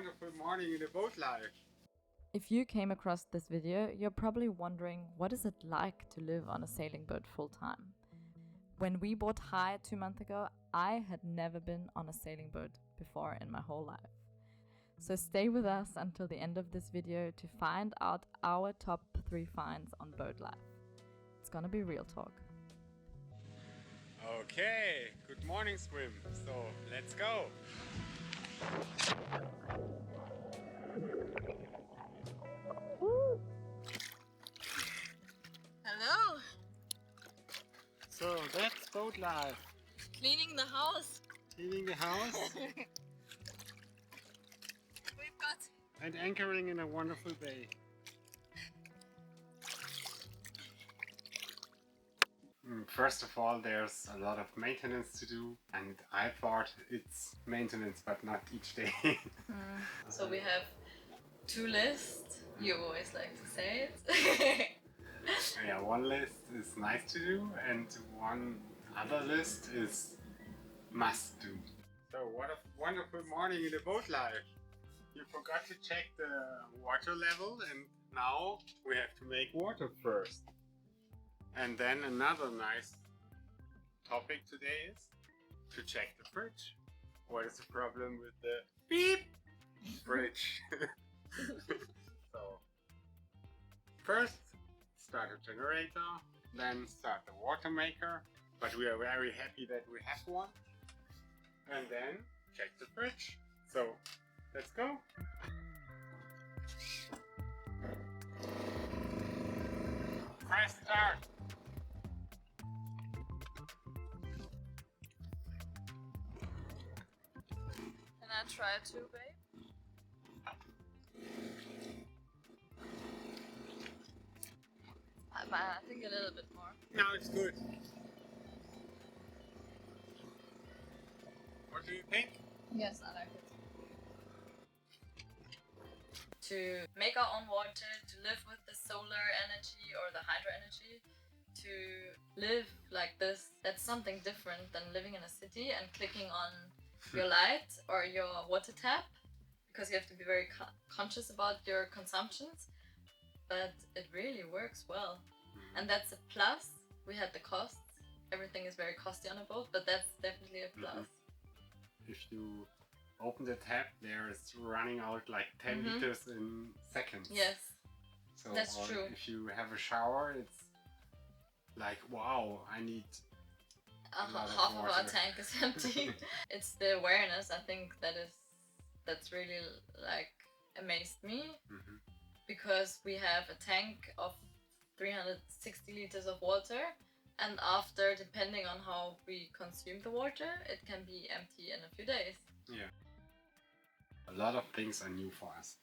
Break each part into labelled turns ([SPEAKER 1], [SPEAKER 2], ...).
[SPEAKER 1] wonderful morning in the boat life.
[SPEAKER 2] If you came across this video, you're probably wondering, what is it like to live on a sailing boat full time? When we bought High 2 months ago, I had never been on a sailing boat before in my whole life. So stay with us until the end of this video to find out our top 3 finds on boat life. It's gonna be real talk.
[SPEAKER 1] Okay, good morning swim. So let's go.
[SPEAKER 3] Hello!
[SPEAKER 1] So that's boat life.
[SPEAKER 3] Cleaning the house.
[SPEAKER 1] Cleaning the house
[SPEAKER 3] We've got
[SPEAKER 1] and anchoring in a wonderful bay. First of all, there's a lot of maintenance to do, and I thought it's maintenance but not each day.
[SPEAKER 3] So we have 2 lists. You always like to say it.
[SPEAKER 1] Yeah, one list is nice to do and one other list is must do. So what a wonderful morning in the boat life. You forgot to check the water level and now we have to make water first. And then another nice topic today is to check the fridge. What is the problem with the beep fridge? So first start a generator, then start the water maker, but we are very happy that we have one. And then check the fridge. So let's go. Press start.
[SPEAKER 3] Can I try too, babe? I think a little bit more.
[SPEAKER 1] Now it's good. What do you think?
[SPEAKER 3] Yes, I like it. To make our own water, to live with the solar energy or the hydro energy, to live like this, that's something different than living in a city and clicking on your light or your water tap, because you have to be very conscious about your consumptions, but it really works well. And that's a plus. We had the costs. Everything is very costly on a boat, but that's definitely a plus.
[SPEAKER 1] If you open the tap, there is running out like 10 liters in seconds.
[SPEAKER 3] Yes,
[SPEAKER 1] So
[SPEAKER 3] that's true.
[SPEAKER 1] If you have a shower, it's like, wow, I need lot of
[SPEAKER 3] half of our
[SPEAKER 1] water.
[SPEAKER 3] tank is empty. It's the awareness, I think, that's really like amazed me, because we have a tank of 360 liters of water, and after, depending on how we consume the water, it can be empty in a few days.
[SPEAKER 1] Yeah. A lot of things are new for us.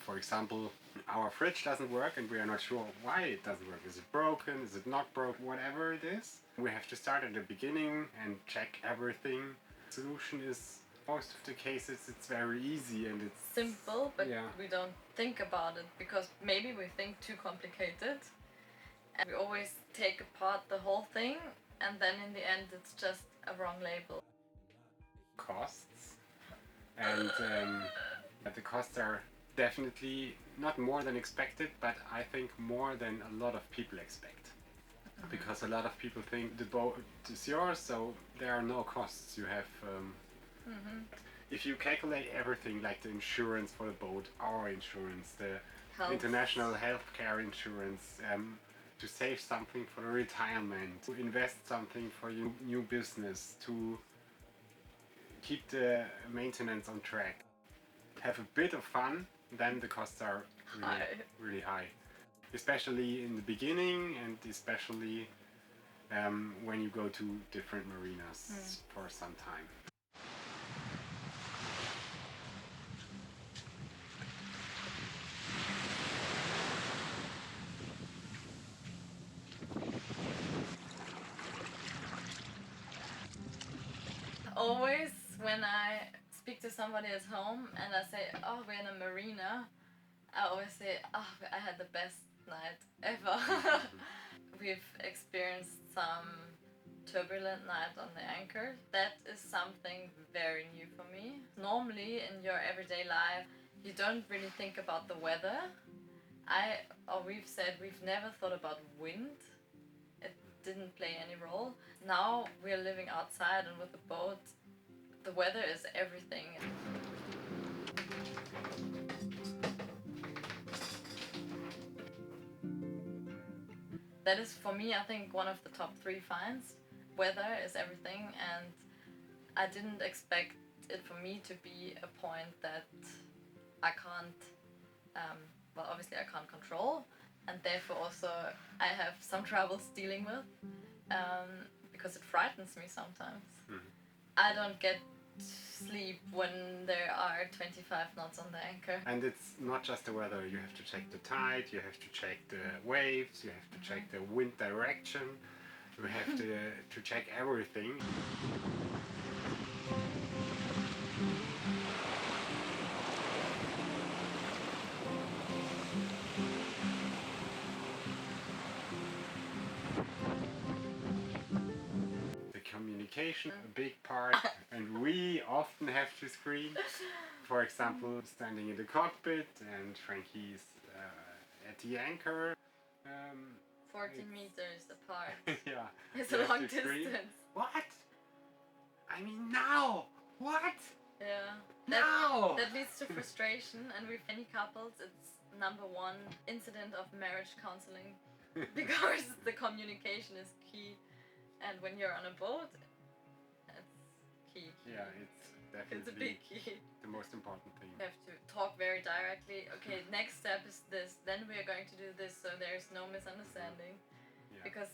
[SPEAKER 1] For example, our fridge doesn't work and we are not sure why it doesn't work. Is it broken? Is it not broken? Whatever it is, we have to start at the beginning and check everything. Solution is, most of the cases, it's very easy and it's
[SPEAKER 3] simple, but
[SPEAKER 1] yeah.
[SPEAKER 3] we don't think about it because maybe we think too complicated. And we always take apart the whole thing, and then in the end it's just a wrong label.
[SPEAKER 1] Costs. And the costs are definitely not more than expected, but I think more than a lot of people expect. Because a lot of people think the boat is yours, so there are no costs. You have if you calculate everything, like the insurance for the boat, our insurance, the international healthcare insurance, to save something for retirement, to invest something for your new business, to keep the maintenance on track, have a bit of fun, then the costs are really high. Especially in the beginning and especially when you go to different marinas for some time.
[SPEAKER 3] Always when I speak to somebody at home and I say, oh, we're in a marina, I always say, oh, I had the best night ever. We've experienced some turbulent night on the anchor. That is something very new for me. Normally in your everyday life, you don't really think about the weather. We've said we've never thought about wind. It didn't play any role. Now we're living outside and with the boat, the weather is everything. That is for me, I think, one of the top 3 finds. Weather is everything, and I didn't expect it for me to be a point that I can't, well, obviously I can't control, and therefore also I have some troubles dealing with, because it frightens me sometimes. I don't get sleep when there are 25 knots on the anchor.
[SPEAKER 1] And it's not just the weather, you have to check the tide, you have to check the waves, you have to check the wind direction, you have to check everything. Communication, a big part, and we often have to scream. For example, standing in the cockpit and Frankie's at the anchor.
[SPEAKER 3] 14 meters apart.
[SPEAKER 1] Yeah.
[SPEAKER 3] It's
[SPEAKER 1] you
[SPEAKER 3] a
[SPEAKER 1] have
[SPEAKER 3] long
[SPEAKER 1] to scream.
[SPEAKER 3] distance.
[SPEAKER 1] What? I mean now! What?
[SPEAKER 3] Yeah.
[SPEAKER 1] Now!
[SPEAKER 3] That leads to frustration, and with many couples, it's number 1 incident of marriage counseling because the communication is key. And when you're on a boat, it's key.
[SPEAKER 1] Yeah, it's definitely
[SPEAKER 3] It's a big key.
[SPEAKER 1] the most important thing.
[SPEAKER 3] You have to talk very directly. Okay, next step is this, then we are going to do this, so there's no misunderstanding.
[SPEAKER 1] Yeah.
[SPEAKER 3] Because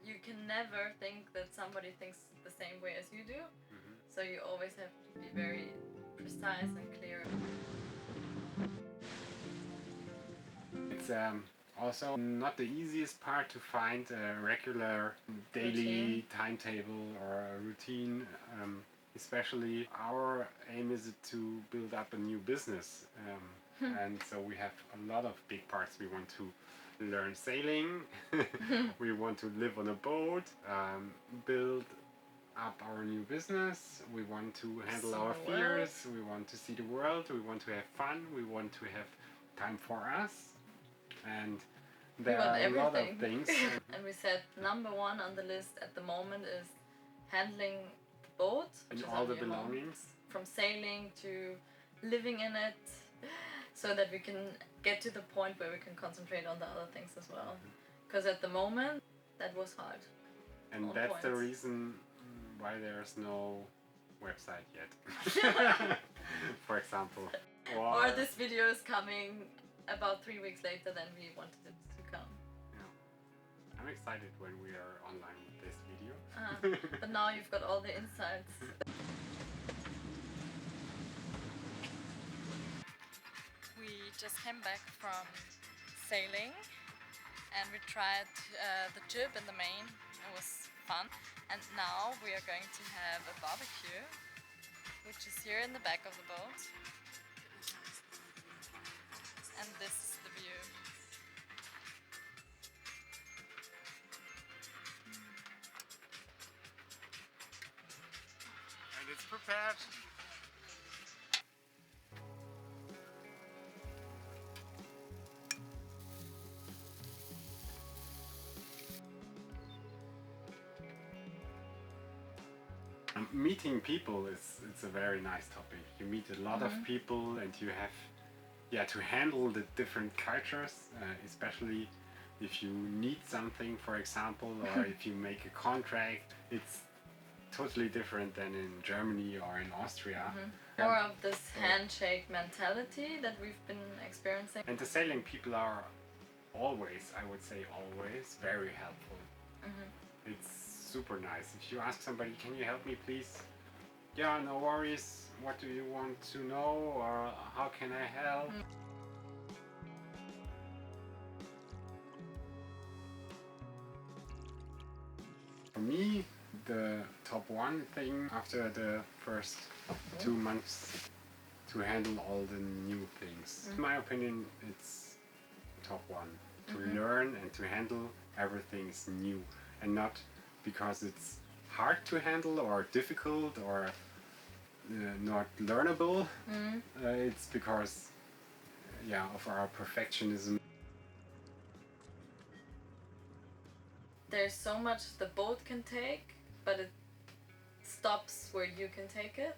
[SPEAKER 3] you can never think that somebody thinks the same way as you do. So you always have to be very precise and clear.
[SPEAKER 1] It's also not the easiest part to find a regular daily timetable or a routine. Especially our aim is to build up a new business, and so we have a lot of big parts. We want to learn sailing, we want to live on a boat, build up our new business, we want to handle our fears, we want to see the world, we want to have fun, we want to have time for us, and there are a lot of things.
[SPEAKER 3] And we said number 1 on the list at the moment is handling the boat
[SPEAKER 1] and all the belongings,
[SPEAKER 3] from sailing to living in it, so that we can get to the point where we can concentrate on the other things as well. Because at the moment, that was hard.
[SPEAKER 1] And that's the reason why there's no website yet. For example.
[SPEAKER 3] Or this video is coming about 3 weeks later than we wanted it to come.
[SPEAKER 1] Yeah. I'm excited when we are online with this video.
[SPEAKER 3] But now you've got all the insights. We just came back from sailing and we tried the jib in the main. It was fun. And now we are going to have a barbecue, which is here in the back of the boat. And this is the view.
[SPEAKER 1] And it's prepared. Meeting people it's a very nice topic. You meet a lot of people and you have to handle the different cultures, especially if you need something, for example, or if you make a contract. It's totally different than in Germany or in Austria.
[SPEAKER 3] More of this handshake mentality that we've been experiencing.
[SPEAKER 1] And the sailing people are always, I would say always, very helpful. It's super nice. If you ask somebody, can you help me please? Yeah, no worries. What do you want to know, or how can I help? For me, the top 1 thing after the first 2 months to handle all the new things. In my opinion, it's top 1. To learn and to handle everything is new and not because it's hard to handle or difficult or not learnable. It's because of our perfectionism.
[SPEAKER 3] There's so much the boat can take, but it stops where you can take it,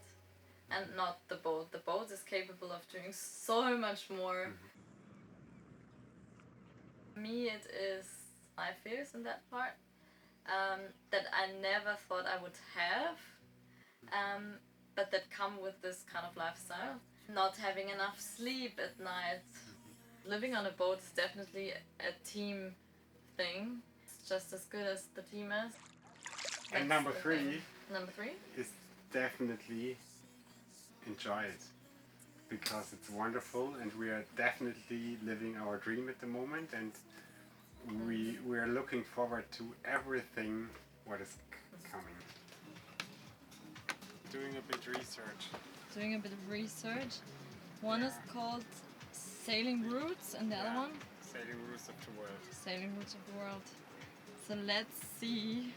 [SPEAKER 3] and not the boat. The boat is capable of doing so much more. Me, it is my fears in that part that I never thought I would have, but that come with this kind of lifestyle. Not having enough sleep at night. Living on a boat is definitely a team thing. It's just as good as the team is.
[SPEAKER 1] And number three
[SPEAKER 3] is
[SPEAKER 1] definitely enjoy it, because it's wonderful and we are definitely living our dream at the moment, and we are looking forward to everything what is coming. Doing a bit of research.
[SPEAKER 3] One is called Sailing Routes and the other one?
[SPEAKER 1] Sailing Routes of the World.
[SPEAKER 3] Sailing Routes of the World. So let's see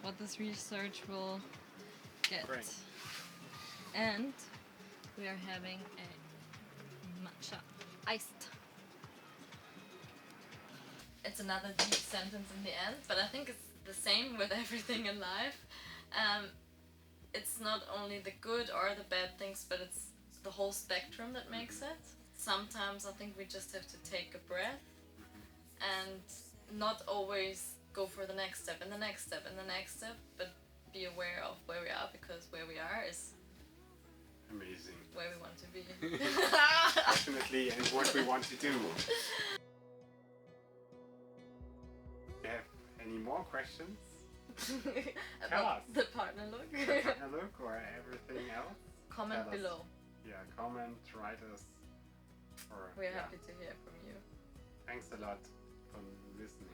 [SPEAKER 3] what this research will get.
[SPEAKER 1] Great.
[SPEAKER 3] And we are having a matcha iced. It's another deep sentence in the end, but I think it's the same with everything in life. It's not only the good or the bad things, but it's the whole spectrum that makes it. Sometimes I think we just have to take a breath and not always go for the next step and the next step and the next step, but be aware of where we are, because where we are is
[SPEAKER 1] amazing.
[SPEAKER 3] Where we want to be.
[SPEAKER 1] Definitely, and what we want to do. You have any more questions?
[SPEAKER 3] About the partner look?
[SPEAKER 1] The partner look or everything else?
[SPEAKER 3] Comment below.
[SPEAKER 1] Yeah, comment, write us.
[SPEAKER 3] We're happy to hear from you.
[SPEAKER 1] Thanks a lot for listening.